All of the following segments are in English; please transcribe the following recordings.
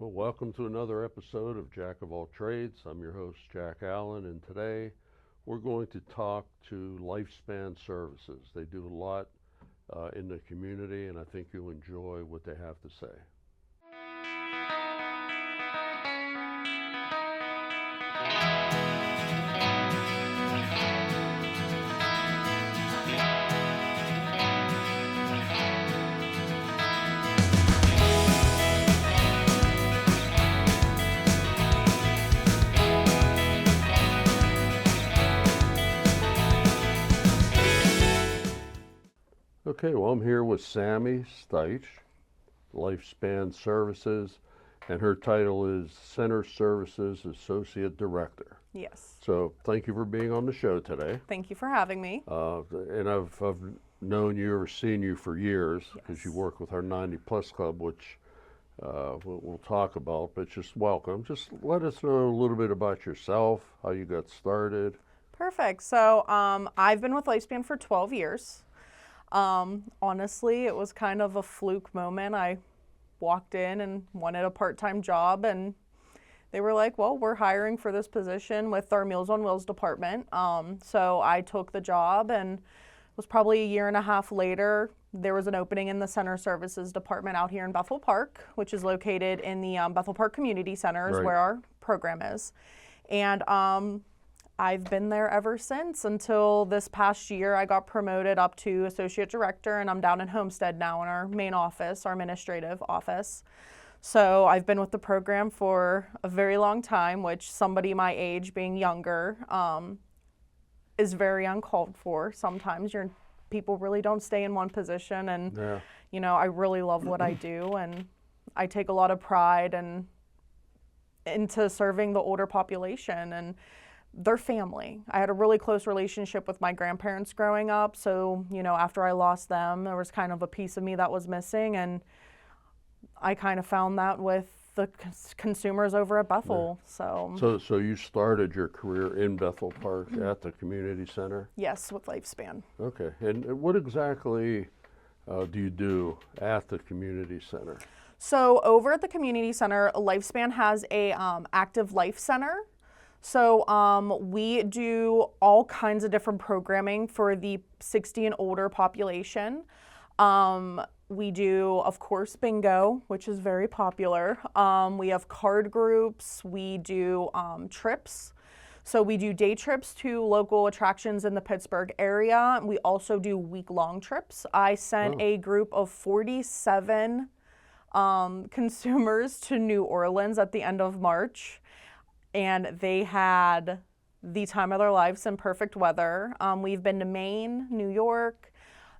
Well, welcome to another episode of Jack of All Trades. I'm your host, Jack Allen, and today we're going to talk to Lifespan Services. They do a lot in the community, and I think you'll enjoy what they have to say. Okay, well, I'm here with Sammy Steich, Lifespan Services, and her title is Center Services Associate Director. Yes. So thank you for being on the show today. Thank you for having me. And I've known you or seen you for years because you Yes. work with our 90 Plus Club, which we'll talk about, but just welcome. Just let us know a little bit about yourself, how you got started. Perfect. So I've been with Lifespan for 12 years. Honestly, it was kind of a fluke moment. I walked in and wanted a part-time job, and they were like, well, we're hiring for this position with our Meals on Wheels department. So I took the job, and it was probably a year and a half later, there was an opening in the Center Services department out here in Bethel Park, which is located in the Bethel Park Community Center, is Right. where our program is. And I've been there ever since until this past year. I got promoted up to associate director, and I'm down in Homestead now in our main office, our administrative office. So I've been with the program for a very long time, which somebody my age, being younger, is very uncalled for. Sometimes people really don't stay in one position, and Yeah. I really love what I do, and I take a lot of pride into serving the older population and their family. I had a really close relationship with my grandparents growing up, so after I lost them, there was kind of a piece of me that was missing, and I kind of found that with the consumers over at Bethel. So you started your career in Bethel Park at the community center? Yes, with Lifespan. Okay. And what exactly do you do at the community center? So over at the community center, Lifespan has a active life center. So we do all kinds of different programming for the 60 and older population. We do, of course, bingo, which is very popular. We have card groups. We do trips. So we do day trips to local attractions in the Pittsburgh area. We also do week-long trips. I sent a group of 47 consumers to New Orleans at the end of March, and they had the time of their lives in perfect weather. We've been to Maine, New York.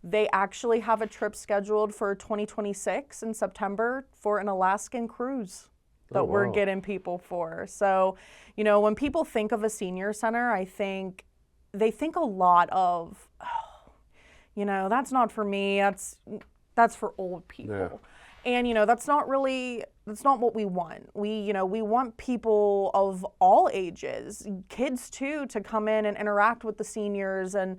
They actually have a trip scheduled for 2026 in September for an Alaskan cruise that we're wow. getting people for. So, when people think of a senior center, they think a lot of, that's not for me. That's for old people. Yeah. And that's not what we want. We want people of all ages, kids too, to come in and interact with the seniors, and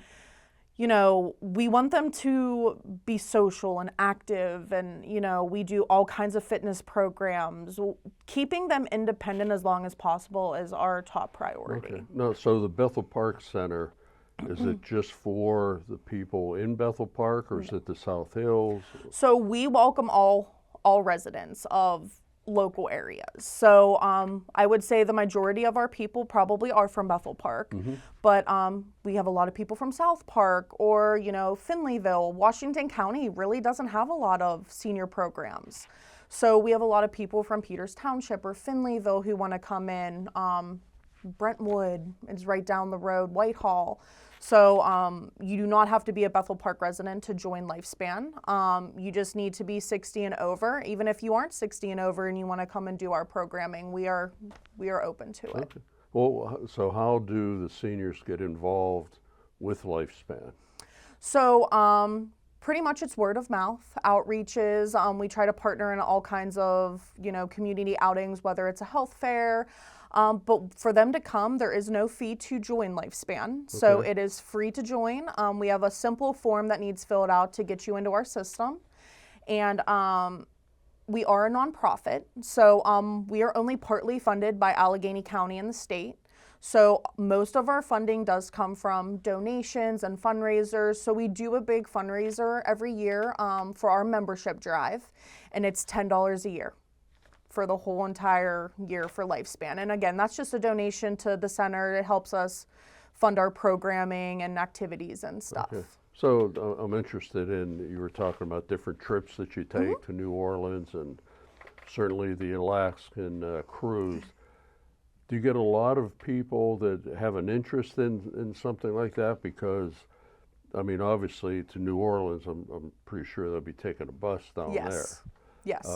we want them to be social and active, and we do all kinds of fitness programs. Keeping them independent as long as possible is our top priority. Okay. No, so the Bethel Park Center, is it just for the people in Bethel Park, or is it the South Hills? So we welcome all residents of local areas. So I would say the majority of our people probably are from Bethel Park, but we have a lot of people from South Park or, Finleyville. Washington County really doesn't have a lot of senior programs. So we have a lot of people from Peters Township or Finleyville who want to come in. Brentwood is right down the road, Whitehall. So you do not have to be a Bethel Park resident to join Lifespan. You just need to be 60 and over. Even if you aren't 60 and over and you want to come and do our programming, we are open to it. Okay. Well, so how do the seniors get involved with Lifespan? So pretty much it's word of mouth, outreaches. We try to partner in all kinds of, community outings, whether it's a health fair. But for them to come, there is no fee to join Lifespan. So Okay. it is free to join. We have a simple form that needs filled out to get you into our system. And we are a nonprofit, so we are only partly funded by Allegheny County and the state. So most of our funding does come from donations and fundraisers. So we do a big fundraiser every year for our membership drive, and it's $10 a year for the whole entire year for Lifespan. And again, that's just a donation to the center. It helps us fund our programming and activities and stuff. Okay. So I'm interested in, you were talking about different trips that you take to New Orleans and certainly the Alaskan cruise. Do you get a lot of people that have an interest in something like that? Because, I mean, obviously to New Orleans, I'm pretty sure they'll be taking a bus down there. Yes.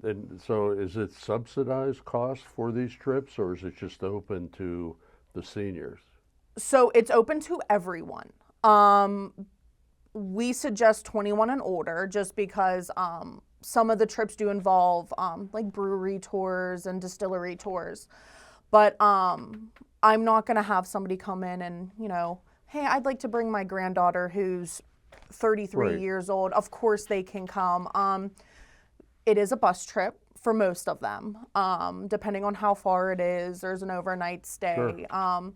And so is it subsidized cost for these trips, or is it just open to the seniors? So it's open to everyone. We suggest 21 and older just because some of the trips do involve like brewery tours and distillery tours. But I'm not going to have somebody come in and, you know, hey, I'd like to bring my granddaughter who's 33 years old. Of course they can come. It is a bus trip for most of them, depending on how far it is. There's an overnight stay. Sure.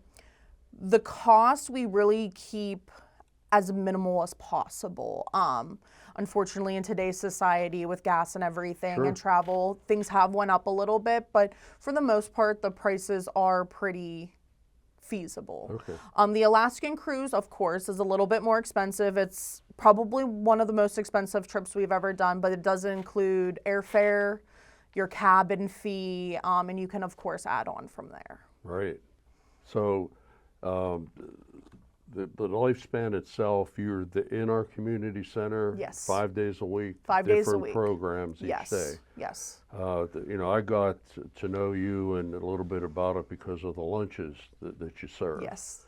The cost we really keep as minimal as possible. Unfortunately, in today's society with gas and everything and travel, things have went up a little bit, but for the most part, the prices are pretty feasible. Okay. The Alaskan cruise, of course, is a little bit more expensive. It's probably one of the most expensive trips we've ever done, but it does include airfare, your cabin fee, and you can, of course, add on from there. Right. So the Lifespan itself, you're in our community center. Yes. 5 days a week. 5 days a different week. Programs each Yes. day. Yes. You know, I got to know you and a little bit about it because of the lunches that you serve. Yes.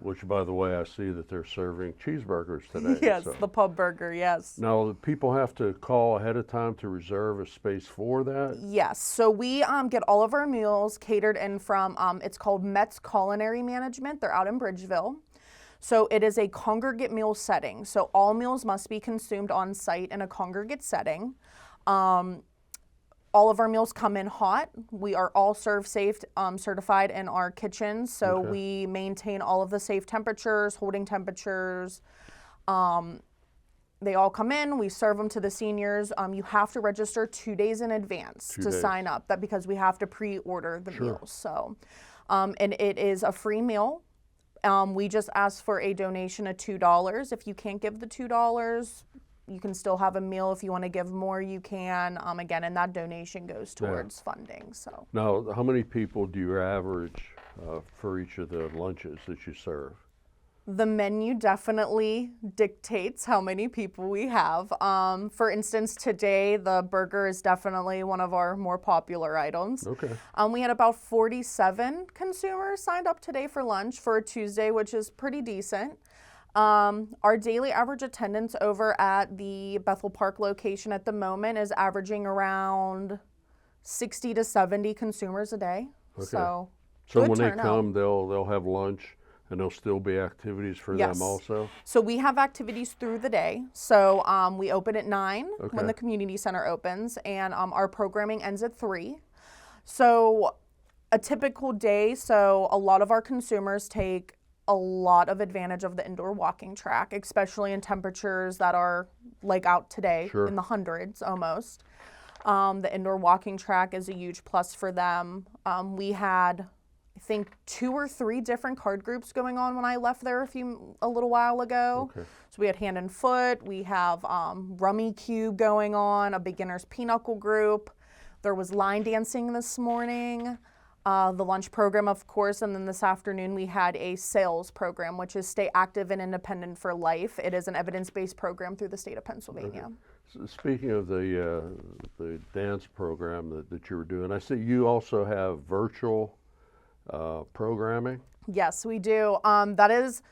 Which, by the way, I see that they're serving cheeseburgers today. Yes, so. the pub burger, yes. Now, people have to call ahead of time to reserve a space for that? Yes, so we get all of our meals catered in from, it's called Met's Culinary Management. They're out in Bridgeville. So it is a congregate meal setting. So all meals must be consumed on site in a congregate setting. All of our meals come in hot. We are all Serve Safe certified in our kitchens. So we maintain all of the safe temperatures, holding temperatures. They all come in, we serve them to the seniors. You have to register 2 days in advance to sign up, because we have to pre-order the meals. So, and it is a free meal. We just ask for a donation of $2. If you can't give the $2, you can still have a meal. If you want to give more, you can. Again, and that donation goes towards funding. So now, how many people do you average for each of the lunches that you serve? the menu definitely dictates how many people we have. For instance, today the burger is definitely one of our more popular items. Okay. We had about 47 consumers signed up today for lunch for a Tuesday, which is pretty decent. Our daily average attendance over at the Bethel Park location at the moment is averaging around 60 to 70 consumers a day. Okay. So So good when they turnout. come, they'll have lunch, and there'll still be activities for Yes. them also? So we have activities through the day. So we open at 9 Okay. when the community center opens, and our programming ends at 3. So a typical day, so a lot of our consumers take a lot of advantage of the indoor walking track, especially in temperatures that are like out today Sure. in the hundreds almost. The indoor walking track is a huge plus for them. We had, I think, 2 or 3 different card groups going on when I left there a little while ago. Okay. So we had hand and foot, we have rummy cube going on, a beginner's pinochle group. There was line dancing this morning, the lunch program, of course, and then this afternoon we had a sales program, which is Stay Active and Independent for Life. It is an evidence-based program through the state of Pennsylvania. So speaking of the dance program that you were doing, I see you also have virtual programming. Yes, we do. That is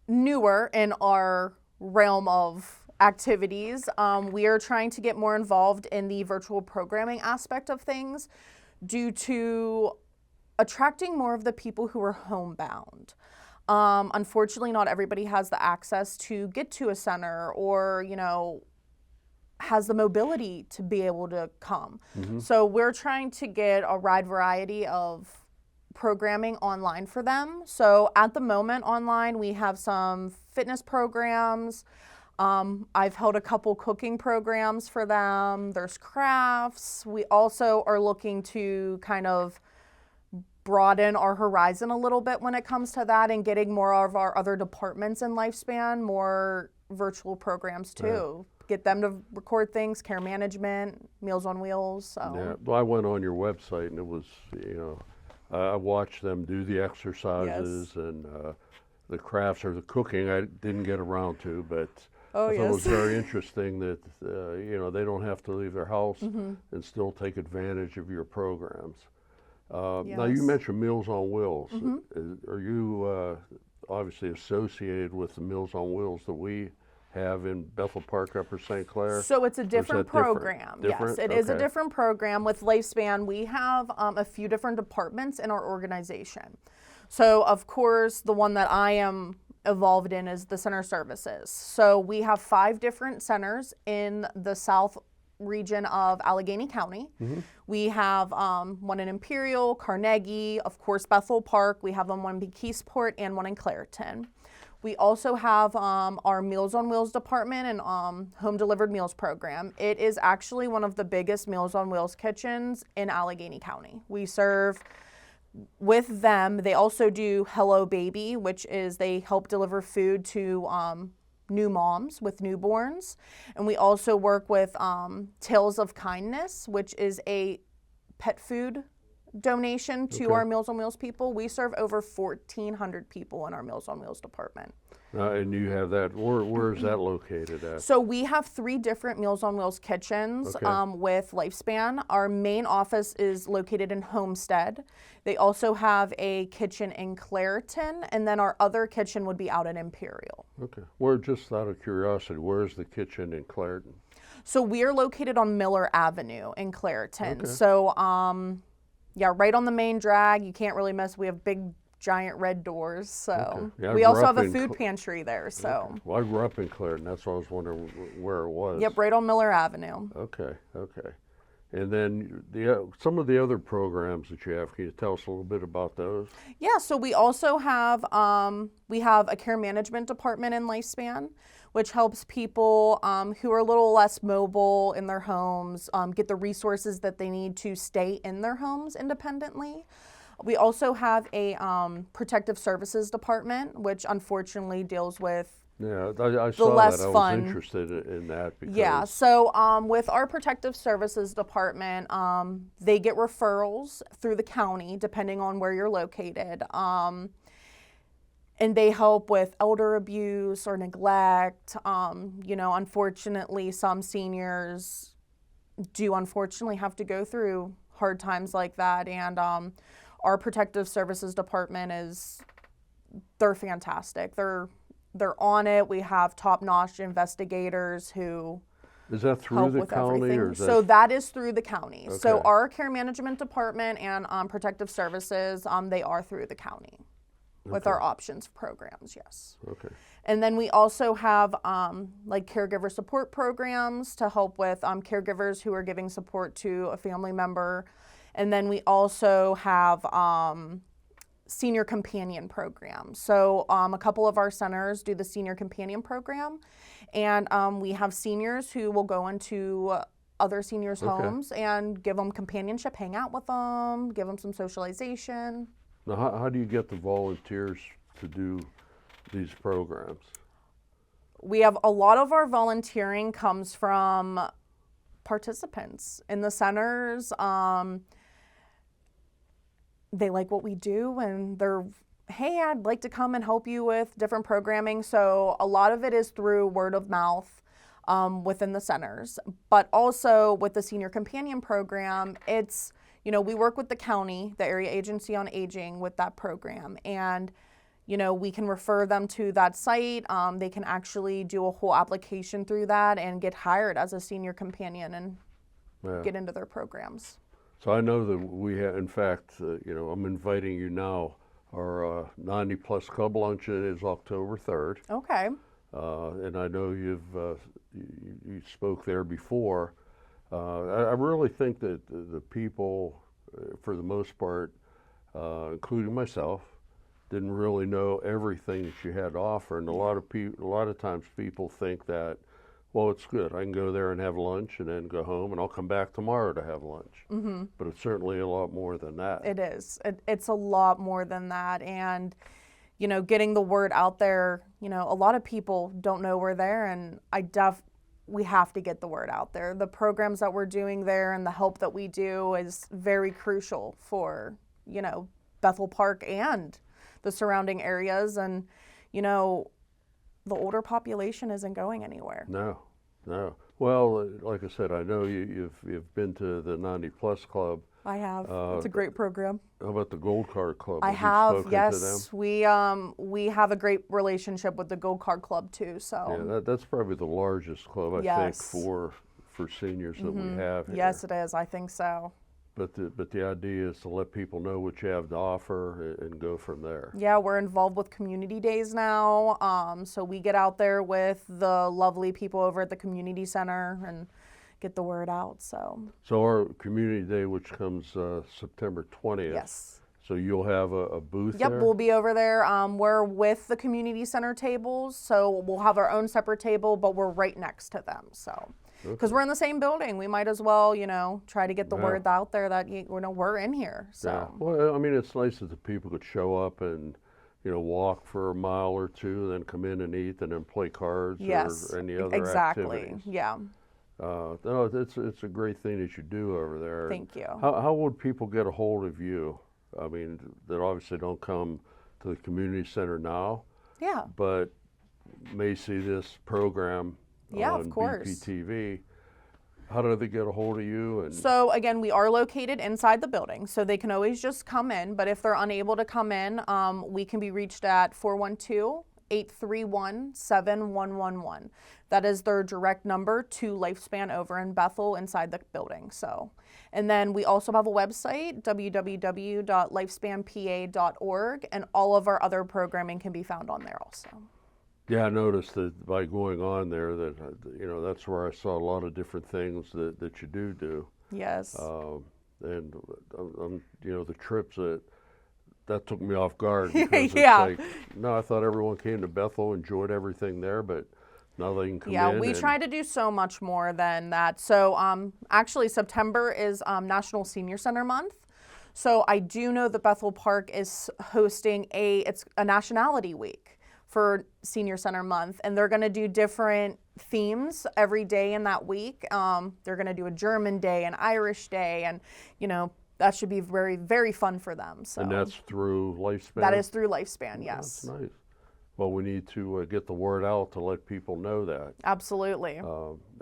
newer in our realm of activities. We are trying to get more involved in the virtual programming aspect of things due to attracting more of the people who are homebound. Unfortunately, not everybody has the access to get to a center or, has the mobility to be able to come. So we're trying to get a wide variety of programming online for them. So at the moment online, we have some fitness programs. I've held a couple cooking programs for them. There's crafts. We also are looking to kind of broaden our horizon a little bit when it comes to that and getting more of our other departments in Lifespan, more virtual programs too. Get them to record things, care management, Meals on Wheels. So. Yeah, well, I went on your website and it was, I watched them do the exercises and the crafts or the cooking. I didn't get around to, but I thought it was very interesting that, they don't have to leave their house and still take advantage of your programs. Now, you mentioned Meals on Wheels. Are you obviously associated with the Meals on Wheels that we have in Bethel Park, Upper St. Clair? So it's a different program. Different? Yes, it is a different program. With Lifespan, we have a few different departments in our organization. So, of course, the one that I am involved in is the center services. So we have 5 different centers in the south region of Allegheny County. We have one in Imperial, Carnegie, of course, Bethel Park. We have one in Keysport and one in Clairton. We also have our Meals on Wheels department and home delivered meals program. It is actually one of the biggest Meals on Wheels kitchens in Allegheny County. We serve with them. They also do Hello Baby, which is they help deliver food to new moms with newborns. And we also work with Tales of Kindness, which is a pet food donation to our Meals on Wheels people. We serve over 1,400 people in our Meals on Wheels department. And you have that, where is that located at? So we have 3 different Meals on Wheels kitchens with Lifespan. Our main office is located in Homestead. They also have a kitchen in Clairton, and then our other kitchen would be out in Imperial. Okay. Just out of curiosity, where's the kitchen in Clairton? So we are located on Miller Avenue in Clairton. So, right on the main drag. You can't really miss. We have big, giant red doors. So we also have a food pantry there. So well, I grew up in Clairton. That's why I was wondering where it was. Yep, right on Miller Avenue. Okay. And then some of the other programs that you have, can you tell us a little bit about those? Yeah, so we also have a care management department in Lifespan, which helps people who are a little less mobile in their homes get the resources that they need to stay in their homes independently. We also have a protective services department, which unfortunately deals with I saw less that. I fun. was interested in that. Because with our protective services department, they get referrals through the county, depending on where you're located. And they help with elder abuse or neglect. Unfortunately, some seniors do unfortunately have to go through hard times like that. And our protective services department they're fantastic. They're on it. We have top-notch investigators who is that through help the with county, everything. or is that... So that is through the county. Okay. So our care management department and protective services, they are through the county with our options programs. Yes. Okay. And then we also have like caregiver support programs to help with caregivers who are giving support to a family member. And then we also have senior companion program. So a couple of our centers do the senior companion program, and we have seniors who will go into other seniors' homes and give them companionship, hang out with them, give them some socialization. Now, how do you get the volunteers to do these programs? We have a lot of our volunteering comes from participants in the centers. They like what we do, and hey, I'd like to come and help you with different programming. So a lot of it is through word of mouth within the centers, but also with the Senior Companion Program, it's, we work with the county, the Area Agency on Aging with that program, and we can refer them to that site. They can actually do a whole application through that and get hired as a senior companion and get into their programs. So I know that we have, in fact, I'm inviting you now. Our 90 Plus Club Luncheon is October 3rd. Okay. And I know you spoke there before. I really think that the people, for the most part, including myself, didn't really know everything that you had to offer. And a lot of times people think that, well, it's good. I can go there and have lunch and then go home, and I'll come back tomorrow to have lunch. But it's certainly a lot more than that. It is. It's a lot more than that. And, getting the word out there, a lot of people don't know we're there, and we have to get the word out there. The programs that we're doing there and the help that we do is very crucial for, Bethel Park and the surrounding areas. And, the older population isn't going anywhere. No. Well, like I said, I know you've been to the 90 Plus Club. I have. It's a great program. How about the Gold Card Club? I you have. spoken Yes, to them? we have a great relationship with the Gold Card Club too. So Yeah, that's probably the largest club I think Yes. for seniors that we have here. yes, it is. I think so. But the idea is to let people know what you have to offer and go from there. Yeah, we're involved with community days now. So we get out there with the lovely people over at the community center and get the word out. So our community day, which comes September 20th. yes. So you'll have a booth Yep, there? we'll be over there. We're with the community center tables, so we'll have our own separate table, but we're right next to them. So, because we're in the same building, we might as well, try to get the Yeah. word out there that we're in here. So, Yeah. Well, I mean, it's nice that the people could show up and walk for a mile or two, and then come in and eat, and then play cards yes, or any other exactly. activities. Yeah, No, it's a great thing that you do over there. thank you. How would people get a hold of you? I mean, that obviously don't come to the community center now, Yeah, but may see this program Yeah, on of course. BPTV. How do they get a hold of you? And So again, we are located inside the building, so they can always just come in. But if they're unable to come in, we can be reached at 412-831-7111. That is their direct number to Lifespan over in Bethel inside the building. So, and then we also have a website, www.lifespanpa.org, and all of our other programming can be found on there also. yeah, I noticed that by going on there that that's where I saw a lot of different things that you do. Yes. And the trips that took me off guard because Yeah. it's like, no, I thought everyone came to Bethel, enjoyed everything there, but now they can come Yeah, in. we and, try to do so much more than that. So actually September is National Senior Center Month. So I do know that Bethel Park is hosting it's a nationality week for Senior Center Month, and they're going to do different themes every day in that week. They're going to do a German day, an Irish day, and that should be very, very fun for them. So And that's through Lifespan? that is through Lifespan, yes. That's nice. Well, we need to get the word out to let people know that. Absolutely.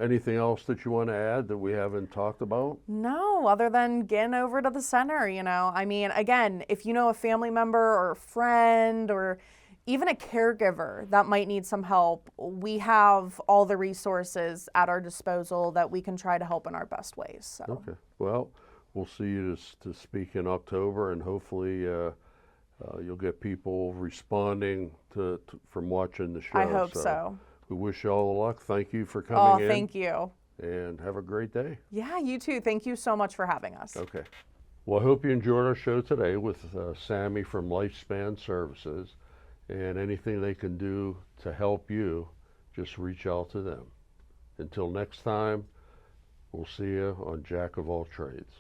Anything else that you want to add that we haven't talked about? No, other than getting over to the center, I mean, again, if you know a family member or a friend or even a caregiver that might need some help, we have all the resources at our disposal that we can try to help in our best ways. So. Okay. Well, we'll see you to speak in October, and hopefully you'll get people responding from watching the show. I hope so. We wish you all the luck. Thank you for coming in. Oh, thank you. And have a great day. Yeah, you too. Thank you so much for having us. Okay. Well, I hope you enjoyed our show today with Sammy from Lifespan Services. And anything they can do to help you, just reach out to them. Until next time, we'll see you on Jack of All Trades.